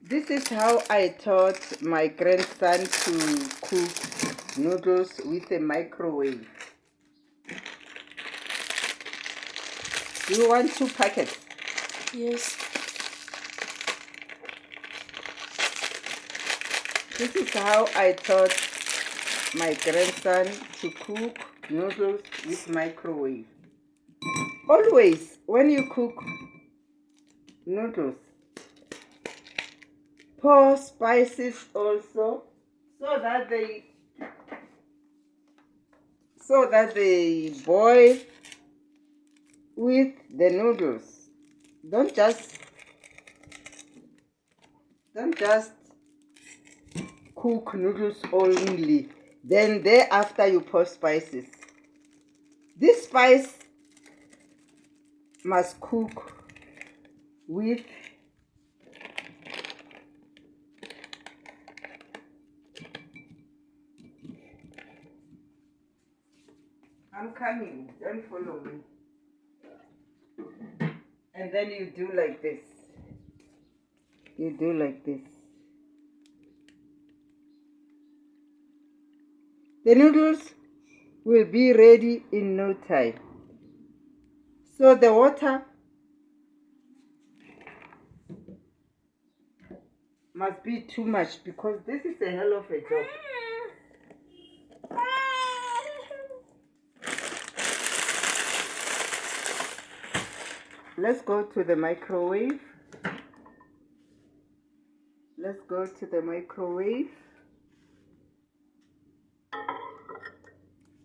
This is how I taught my grandson to cook noodles with a microwave. Do you want 2 packets? Yes. This is how I taught my grandson to cook noodles with microwave. Always, when you cook noodles, pour spices also so that they boil with the noodles. Don't just cook noodles only, then thereafter you pour spices. This spice must cook with I'm coming, don't follow me. And then you do like this. You do like this. The noodles will be ready in no time. So the water must be too much because this is a hell of a job. Let's go to the microwave. Let's go to the microwave.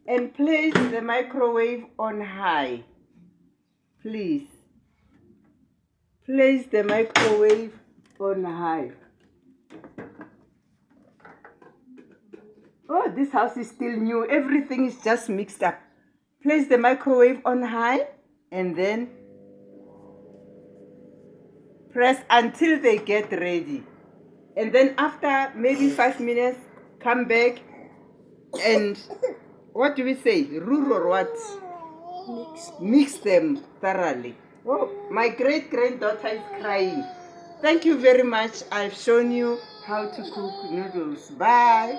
And place the microwave on high. Please. Place the microwave on high. Oh, this house is still new. Everything is just mixed up. Place the microwave on high and then press until they get ready. And then after maybe 5 minutes, come back and what do we say? Roux or what? Mix them thoroughly. Oh, my great-granddaughter is crying. Thank you very much. I've shown you how to cook noodles. Bye.